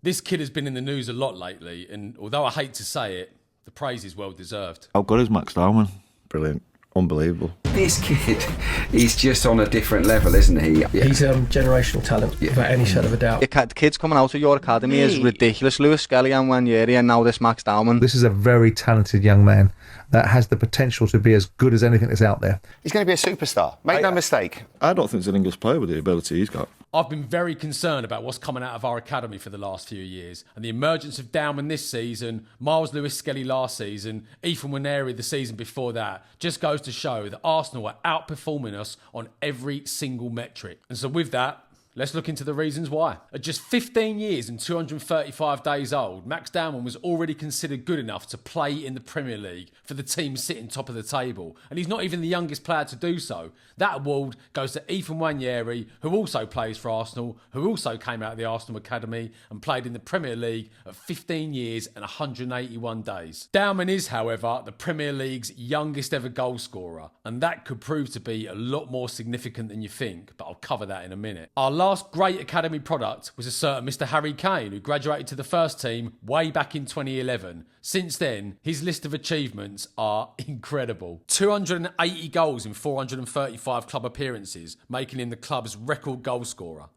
This kid has been in the news a lot lately, and although I hate to say it, the praise is well deserved. How good is Max Dowman? Brilliant. Unbelievable. This kid, he's just on a different level, isn't he? Yeah. He's generational talent, without any shadow of a doubt. The kids coming out of your academy is ridiculous. Lewis-Skelly and Nwaneri, and now this Max Dowman. This is a very talented young man that has the potential to be as good as anything that's out there. He's going to be a superstar. Make no mistake. I don't think there's an English player with the ability he's got. I've been very concerned about what's coming out of our academy for the last few years, and the emergence of Dowman this season, Myles Lewis-Skelly last season, Nwaneri the season before that, just goes to show that Arsenal are outperforming us on every single metric. And so with that, let's look into the reasons why. At just 15 years and 235 days old, Max Dowman was already considered good enough to play in the Premier League for the team sitting top of the table. And he's not even the youngest player to do so. That award goes to Nwaneri, who also plays for Arsenal, who also came out of the Arsenal Academy and played in the Premier League at 15 years and 181 days. Dowman is, however, the Premier League's youngest ever goal scorer, and that could prove to be a lot more significant than you think, but I'll cover that in a minute. Our last great academy product was a certain Mr. Harry Kane, who graduated to the first team way back in 2011. Since then, his list of achievements are incredible. 280 goals in 435 club appearances, making him the club's record goal scorer.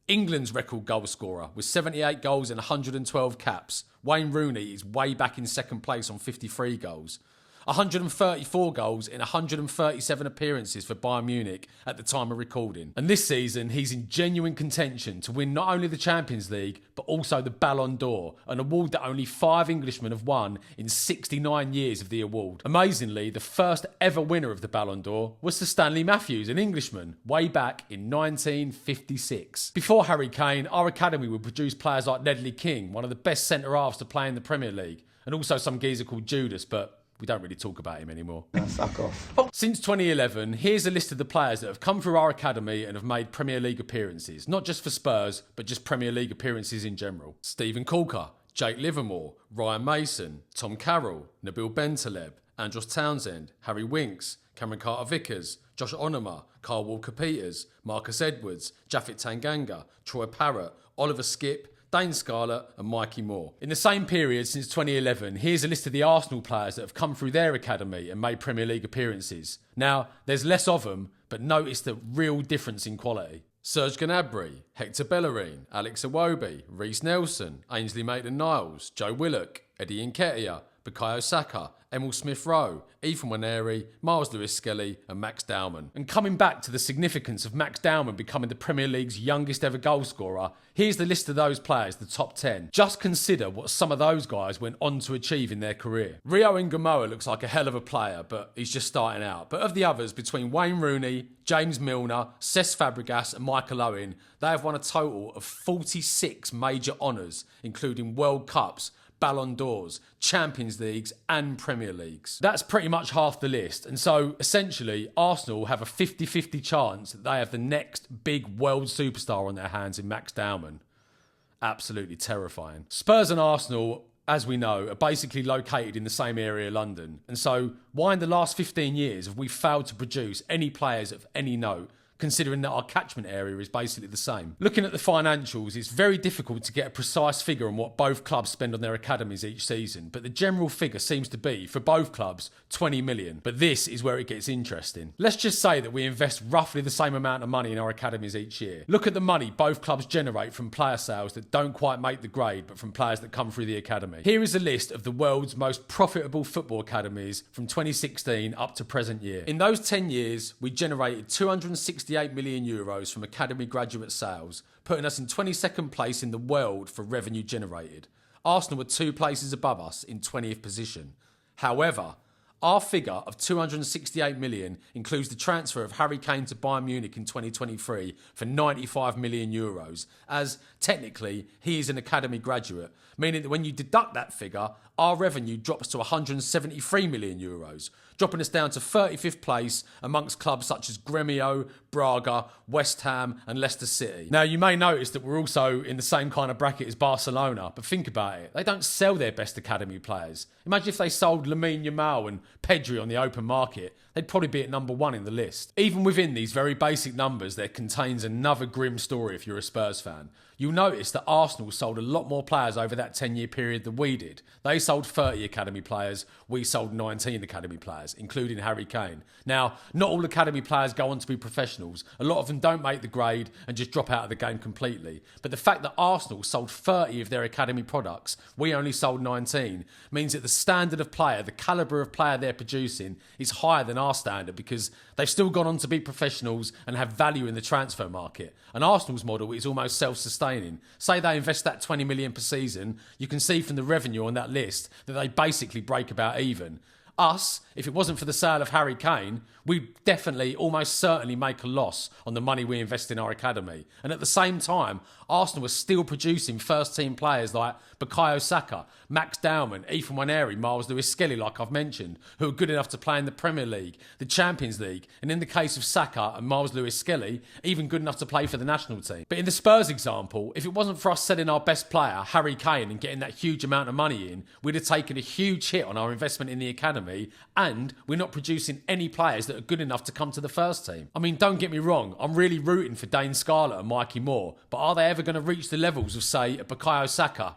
England's record goal scorer with 78 goals and 112 caps. Wayne Rooney is way back in second place on 53 goals. 134 goals in 137 appearances for Bayern Munich at the time of recording. And this season, he's in genuine contention to win not only the Champions League, but also the Ballon d'Or, an award that only 5 Englishmen have won in 69 years of the award. Amazingly, the first ever winner of the Ballon d'Or was Sir Stanley Matthews, an Englishman, way back in 1956. Before Harry Kane, our academy would produce players like Ledley King, one of the best centre-halves to play in the Premier League, and also some geezer called Judas, but we don't really talk about him anymore. Fuck off. Since 2011, here's a list of the players that have come through our academy and have made Premier League appearances. Not just for Spurs, but just Premier League appearances in general. Stephen Corker, Jake Livermore, Ryan Mason, Tom Carroll, Nabil Bentaleb, Andros Townsend, Harry Winks, Cameron Carter-Vickers, Josh Onoma, Carl Walker-Peters, Marcus Edwards, Japhet Tanganga, Troy Parrott, Oliver Skipp, Dane Scarlett and Mikey Moore. In the same period since 2011, here's a list of the Arsenal players that have come through their academy and made Premier League appearances. Now, there's less of them, but notice the real difference in quality. Serge Gnabry, Hector Bellerin, Alex Iwobi, Reece Nelson, Ainsley Maitland-Niles, Joe Willock, Eddie Nketiah, Bukayo Saka, Emil Smith-Rowe, Nwaneri, Myles Lewis-Skelly and Max Dowman. And coming back to the significance of Max Dowman becoming the Premier League's youngest ever goal scorer, here's the list of those players, the top 10. Just consider what some of those guys went on to achieve in their career. Rio Ngamoa looks like a hell of a player, but he's just starting out. But of the others, between Wayne Rooney, James Milner, Cesc Fabregas and Michael Owen, they have won a total of 46 major honours, including World Cups, Ballon d'Ors, Champions Leagues and Premier Leagues. That's pretty much half the list. And so, essentially, Arsenal have a 50-50 chance that they have the next big world superstar on their hands in Max Dowman. Absolutely terrifying. Spurs and Arsenal, as we know, are basically located in the same area of London. And so, why in the last 15 years have we failed to produce any players of any note, considering that our catchment area is basically the same? Looking at the financials, it's very difficult to get a precise figure on what both clubs spend on their academies each season, but the general figure seems to be, for both clubs, 20 million. But this is where it gets interesting. Let's just say that we invest roughly the same amount of money in our academies each year. Look at the money both clubs generate from player sales that don't quite make the grade, but from players that come through the academy. Here is a list of the world's most profitable football academies from 2016 up to present year. In those 10 years, we generated 268 million euros from academy graduate sales, putting us in 22nd place in the world for revenue generated. Arsenal were 2 places above us in 20th position. However, our figure of 268 million includes the transfer of Harry Kane to Bayern Munich in 2023 for 95 million euros, as technically he is an academy graduate, meaning that when you deduct that figure, our revenue drops to 173 million euros. dropping us down to 35th place amongst clubs such as Gremio, Braga, West Ham and Leicester City. Now, you may notice that we're also in the same kind of bracket as Barcelona, but think about it. They don't sell their best academy players. Imagine if they sold Lamine Yamal and Pedri on the open market. They'd probably be at number 1 in the list. Even within these very basic numbers, there contains another grim story if you're a Spurs fan. You'll notice that Arsenal sold a lot more players over that 10-year period than we did. They sold 30 academy players, we sold 19 academy players, including Harry Kane. Now, not all academy players go on to be professionals. A lot of them don't make the grade and just drop out of the game completely. But the fact that Arsenal sold 30 of their academy products, we only sold 19, means that the standard of player, the calibre of player they're producing, is higher than our standard because they've still gone on to be professionals and have value in the transfer market. And Arsenal's model is almost self-sustaining. Say they invest that 20 million per season, you can see from the revenue on that list that they basically break about even. Us, if it wasn't for the sale of Harry Kane, we'd definitely, almost certainly make a loss on the money we invest in our academy. And at the same time, Arsenal are still producing first-team players like Bukayo Saka, Max Dowman, Nwaneri, Myles Lewis-Skelly, like I've mentioned, who are good enough to play in the Premier League, the Champions League, and in the case of Saka and Myles Lewis-Skelly, even good enough to play for the national team. But in the Spurs example, if it wasn't for us selling our best player, Harry Kane, and getting that huge amount of money in, we'd have taken a huge hit on our investment in the academy, and we're not producing any players that are good enough to come to the first team. I mean, don't get me wrong, I'm really rooting for Dane Scarlett and Mikey Moore, but are they ever going to reach the levels of, say, a Bukayo Saka?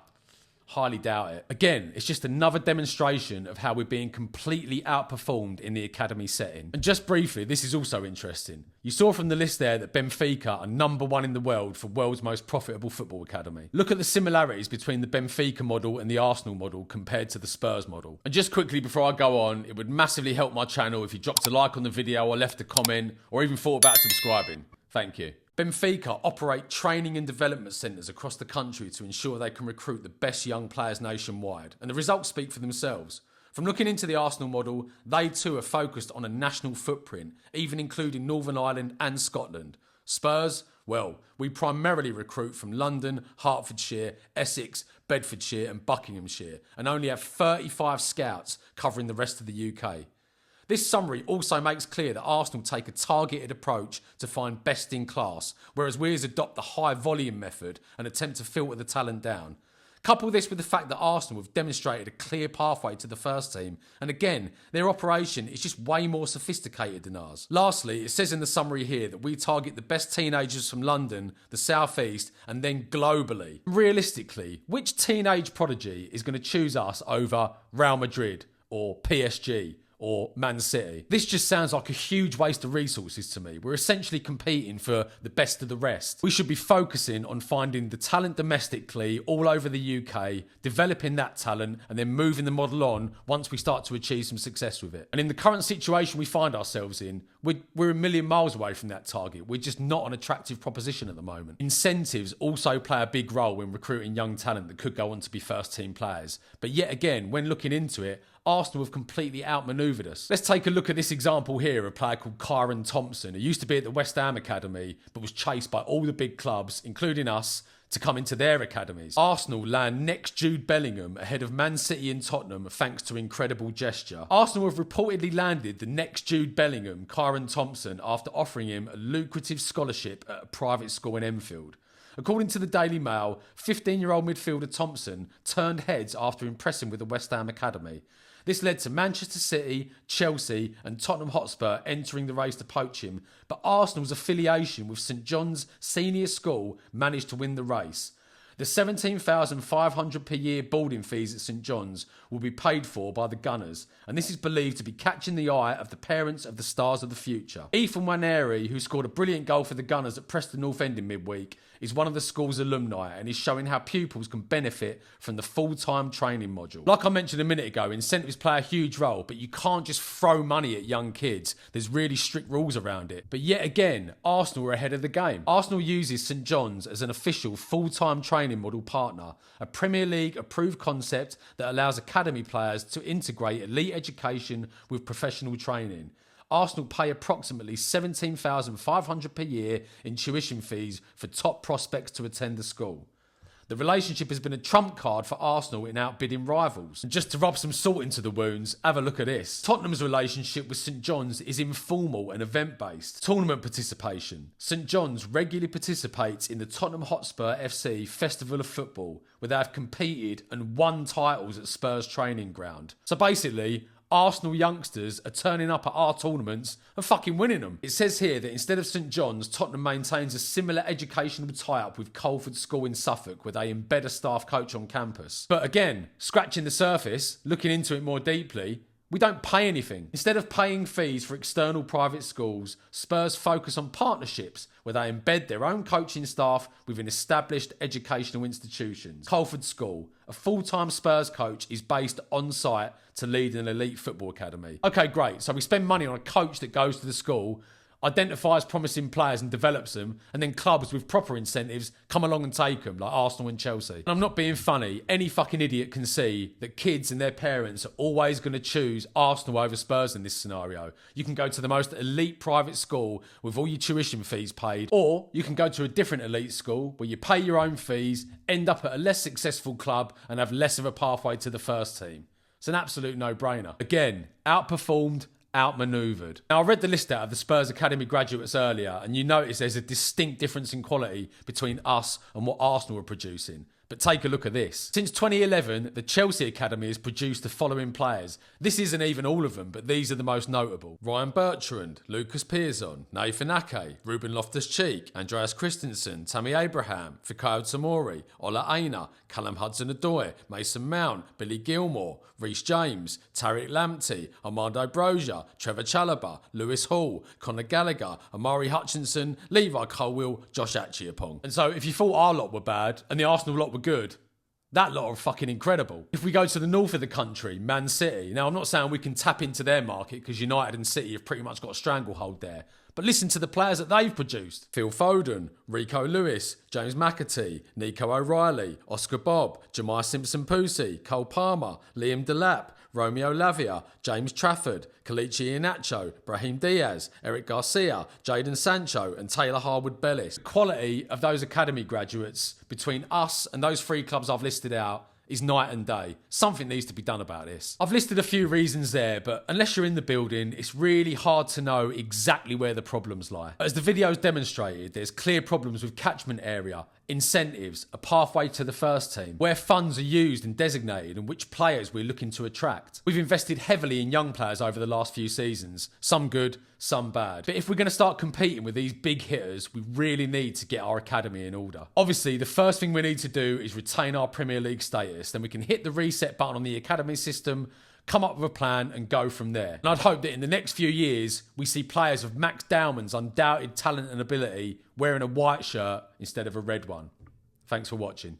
Highly doubt it. Again, it's just another demonstration of how we're being completely outperformed in the academy setting. And just briefly, this is also interesting. You saw from the list there that Benfica are number 1 in the world for world's most profitable football academy. Look at the similarities between the Benfica model and the Arsenal model compared to the Spurs model. And just quickly before I go on, it would massively help my channel if you dropped a like on the video or left a comment or even thought about subscribing. Thank you. Benfica operate training and development centres across the country to ensure they can recruit the best young players nationwide. And the results speak for themselves. From looking into the Arsenal model, they too are focused on a national footprint, even including Northern Ireland and Scotland. Spurs, well, we primarily recruit from London, Hertfordshire, Essex, Bedfordshire and Buckinghamshire, and only have 35 scouts covering the rest of the UK. This summary also makes clear that Arsenal take a targeted approach to find best in class, whereas we adopt the high volume method and attempt to filter the talent down. Couple this with the fact that Arsenal have demonstrated a clear pathway to the first team, and again, their operation is just way more sophisticated than ours. Lastly, it says in the summary here that we target the best teenagers from London, the South East, and then globally. Realistically, which teenage prodigy is going to choose us over Real Madrid or PSG? Or Man City? This just sounds like a huge waste of resources to me. We're essentially competing for the best of the rest. We should be focusing on finding the talent domestically all over the UK, developing that talent, and then moving the model on once we start to achieve some success with it. And in the current situation we find ourselves in, we're a million miles away from that target. We're just not an attractive proposition at the moment. Incentives also play a big role when recruiting young talent that could go on to be first team players. But yet again, when looking into it, Arsenal have completely outmanoeuvred us. Let's take a look at this example here, a player called Townsend, who used to be at the West Ham Academy, but was chased by all the big clubs, including us, to come into their academies. Arsenal land next Jude Bellingham ahead of Man City and Tottenham thanks to incredible gesture. Arsenal have reportedly landed the next Jude Bellingham, Townsend, after offering him a lucrative scholarship at a private school in Enfield. According to the Daily Mail, 15-year-old midfielder Thompson turned heads after impressing with the West Ham Academy. This led to Manchester City, Chelsea and Tottenham Hotspur entering the race to poach him, but Arsenal's affiliation with St John's Senior School managed to win the race. The £17,500 per year boarding fees at St John's will be paid for by the Gunners, and this is believed to be catching the eye of the parents of the stars of the future. Nwaneri, who scored a brilliant goal for the Gunners at Preston North End in midweek, is one of the school's alumni and is showing how pupils can benefit from the full-time training module. Like I mentioned a minute ago, incentives play a huge role, but you can't just throw money at young kids. There's really strict rules around it. But yet again, Arsenal are ahead of the game. Arsenal uses St John's as an official full-time training model partner, a Premier League approved concept that allows academy players to integrate elite education with professional training. Arsenal pay approximately £17,500 per year in tuition fees for top prospects to attend the school. The relationship has been a trump card for Arsenal in outbidding rivals. And just to rub some salt into the wounds, have a look at this. Tottenham's relationship with St John's is informal and event-based. Tournament participation. St John's regularly participates in the Tottenham Hotspur FC Festival of Football, where they have competed and won titles at Spurs training ground. So basically, Arsenal youngsters are turning up at our tournaments and fucking winning them. It says here that instead of St John's, Tottenham maintains a similar educational tie-up with Colford School in Suffolk, where they embed a staff coach on campus. But again, scratching the surface, looking into it more deeply, we don't pay anything. Instead of paying fees for external private schools, Spurs focus on partnerships where they embed their own coaching staff within established educational institutions. Colford School, a full-time Spurs coach, is based on site to lead an elite football academy. Okay, great. So we spend money on a coach that goes to the school, identifies promising players and develops them, and then clubs with proper incentives come along and take them, like Arsenal and Chelsea. And I'm not being funny. Any fucking idiot can see that kids and their parents are always going to choose Arsenal over Spurs in this scenario. You can go to the most elite private school with all your tuition fees paid, or you can go to a different elite school where you pay your own fees, end up at a less successful club, and have less of a pathway to the first team. It's an absolute no-brainer. Again, outperformed, outmanoeuvred. Now, I read the list out of the Spurs Academy graduates earlier, and you notice there's a distinct difference in quality between us and what Arsenal are producing. But take a look at this. Since 2011, the Chelsea Academy has produced the following players. This isn't even all of them, but these are the most notable. Ryan Bertrand, Lucas Piazon, Nathan Ake, Ruben Loftus-Cheek, Andreas Christensen, Tammy Abraham, Fikayo Tomori, Ola Aina, Callum Hudson-Odoi, Mason Mount, Billy Gilmore, Reece James, Tariq Lamptey, Armando Broja, Trevor Chalobah, Lewis Hall, Conor Gallagher, Amari Hutchinson, Levi Colwill, Josh Achiapong. And so if you thought our lot were bad and the Arsenal lot were good, that lot are fucking incredible. If we go to the north of the country, Man City, now I'm not saying we can tap into their market because United and City have pretty much got a stranglehold there, but listen to the players that they've produced. Phil Foden, Rico Lewis, James McAtee, Nico O'Reilly, Oscar Bob, Jemai Simpson-Pusi, Cole Palmer, Liam Delap, Romeo Lavia, James Trafford, Kelechi Iheanacho, Brahim Diaz, Eric Garcia, Jadon Sancho and Taylor Harwood-Bellis. The quality of those academy graduates between us and those three clubs I've listed out is night and day. Something needs to be done about this. I've listed a few reasons there, but unless you're in the building, it's really hard to know exactly where the problems lie. As the video's demonstrated, there's clear problems with catchment area, incentives, a pathway to the first team, where funds are used and designated, and which players we're looking to attract. We've invested heavily in young players over the last few seasons, some good, some bad. But if we're going to start competing with these big hitters, we really need to get our academy in order. Obviously, the first thing we need to do is retain our Premier League status. Then we can hit the reset button on the academy system, come up with a plan and go from there. And I'd hope that in the next few years, we see players of Max Dowman's undoubted talent and ability wearing a white shirt instead of a red one. Thanks for watching.